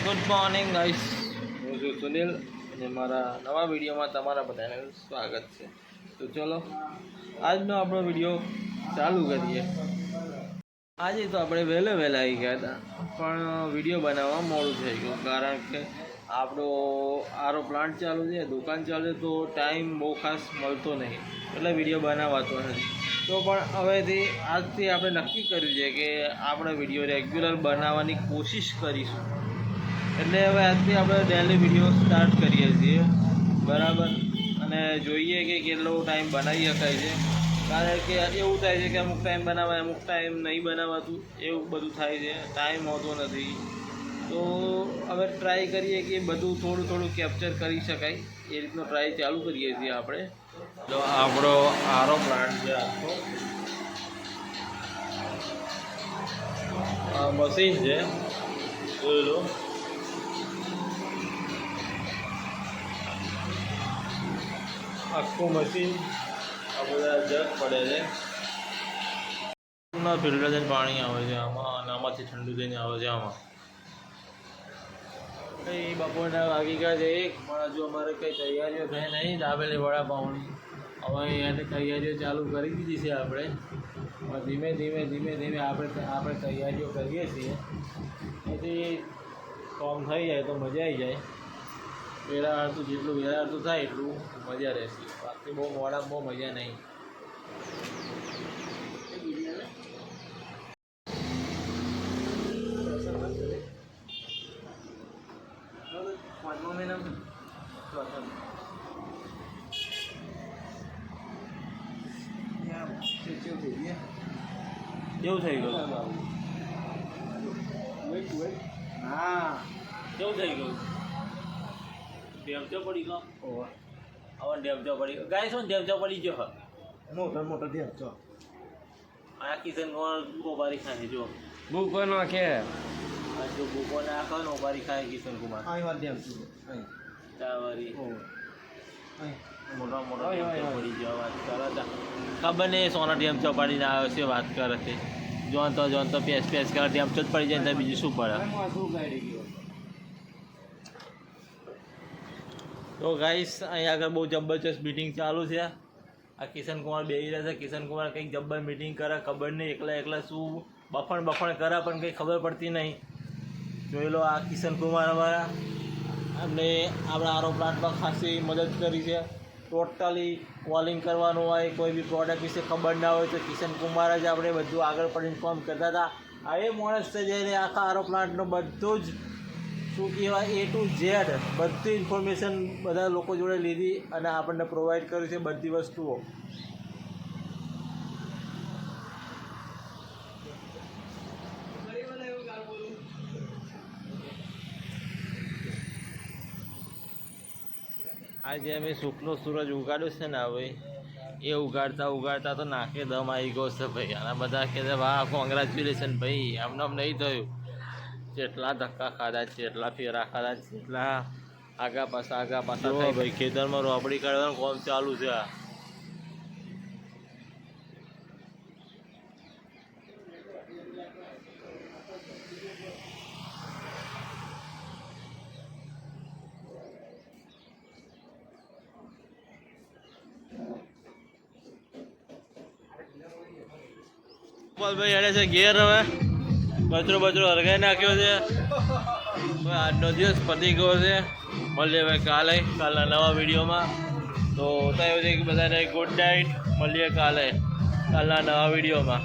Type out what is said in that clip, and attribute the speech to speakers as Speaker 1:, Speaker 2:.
Speaker 1: Good morning guys, હું છું સુનિલ અને મારા નવા વિડીયોમાં તમારા બધાને સ્વાગત છે. તો ચલો આજનો આપણો વિડીયો ચાલુ કરીએ. આજે તો આપણે વહેલા આવી ગયા હતા, પણ વિડીયો બનાવવા મોડું થઈ ગયું, કારણ કે આપણો આરો પ્લાન્ટ ચાલુ છે, દુકાન ચાલુ છે, તો ટાઈમ બહુ ખાસ મળતો નહીં, એટલે વિડીયો બનાવાતો નથી. તો પણ હવેથી આજથી આપણે નક્કી કર્યું છે કે આપણે વિડીયો રેગ્યુલર બનાવવાની કોશિશ કરીશું. એટલે હવે આજથી આપણે ડેલી વિડીયો સ્ટાર્ટ કરીએ છીએ, બરાબર. અને જોઈએ કે કેટલો ટાઈમ બનાવી શકાય છે, કારણ કે એવું થાય છે કે અમુક ટાઈમ બનાવાય, અમુક ટાઈમ નહીં બનાવાતું, એવું બધું થાય છે, ટાઈમ હોતો નથી. તો હવે ટ્રાય કરીએ કે બધું થોડું થોડું કેપ્ચર કરી શકાય, એ રીતનો ટ્રાય ચાલુ કરીએ છીએ આપણે. તો આપણો આરો પ્લાન્ટ છે, આખો મશીન છે, જોઈ લો. આખું મશીન, આ બધા જગ પડે છે, ફિલ્ટર થઈને પાણી આવે છે આમાં, અને આમાંથી ઠંડુ થઈને આવે છે આમાં. કંઈ બપોરના વાગી ગયા છે 1, પણ હજુ અમારે કંઈ તૈયારીઓ થઈ નહીં દાબેલી વડાપાઉંની. હવે એની તૈયારીઓ ચાલુ કરી દીધી છે આપણે. ધીમે ધીમે આપણે તૈયારીઓ કરીએ છીએ, પછી કામ થઈ જાય તો મજા આવી જાય. વેળા અડતું જેટલું વેળા અડતું થાય એટલું મજા રહેશે, બાકી બહુ મોડા બહુ મજા નહીં. કેવું થઈ ગયું? હા, કેવું થઈ ગયું? ડેમચો પડી ગયો. હવે ડેમચો પડી ગયો, ગાય શું ડેમચો પડી ગયો? મોટો ડેમચો. આ કિશન કુમાર ઓબારી ખાય જો બુકો નાખે, જો બુકો નાખો ને ઓબારી ખાય કિશન કુમાર. મોટો પડી ગયો. વાત કરે ખબર નહીં સોના ડેમચો પડીને આવ્યો છે, વાત કરે છે. જોન તો પેસ કરે ડેમચો જ પડી જાય, બીજું શું પડે? તો ગાઈસ, અહીંયા આગળ બહુ જબરજસ્ત મીટિંગ ચાલુ છે. આ કિશન કુમાર બેસી રહ્યા છે. કિશન કુમાર કંઈક જબ્બર મીટિંગ કરે, ખબર નહીં એકલા શું બફણ કરે, પણ કંઈ ખબર પડતી નહીં. જોઈ લો, આ કિશન કુમાર અમારા અમને આપણા આરો પ્લાન્ટમાં ખાસી મદદ કરી છે. ટોટલી કોલિંગ કરવાનું હોય, કોઈ બી પ્રોડક્ટ વિશે ખબર ના હોય તો કિશન કુમાર જ આપણે બધું આગળ પણ ઇન્ફોર્મ કરતા હતા. આ એ માણસ છે જેને આખા આરો પ્લાન્ટનો બધું જ શું કહેવાય A to Z બધી ઇન્ફોર્મેશન બધા લોકો જોડે લીધી અને આપણને પ્રોવાઈડ કર્યું છે બધી વસ્તુઓ. આજે અમે શુકનો સૂરજ ઉગાડ્યો છે ને, હવે એ ઉગાડતા તો નાકે દમ આવી ગયો છે ભાઈ. અને બધા કહે છે વાહ કોંગ્રેચ્યુલેશન ભાઈ, આમ નહીં થયું. જેટલા ધક્કા ખાધા છે, એટલા ફેરા ખાધા છે, એટલા આગા પાછા થાય ભાઈ. ખેતરમાં રોપડી કાઢવાનું કામ ચાલુ છે. ભાઈ હેડે છે ઘેર. હવે બચરો હરગાઈ નાખ્યો છે. આજનો દિવસ પતી ગયો છે. મળીએ હવે કાલના નવા વિડીયોમાં. તો ત્યાં બધાને ગુડ નાઇટ. મળીએ કાલના નવા વિડીયોમાં.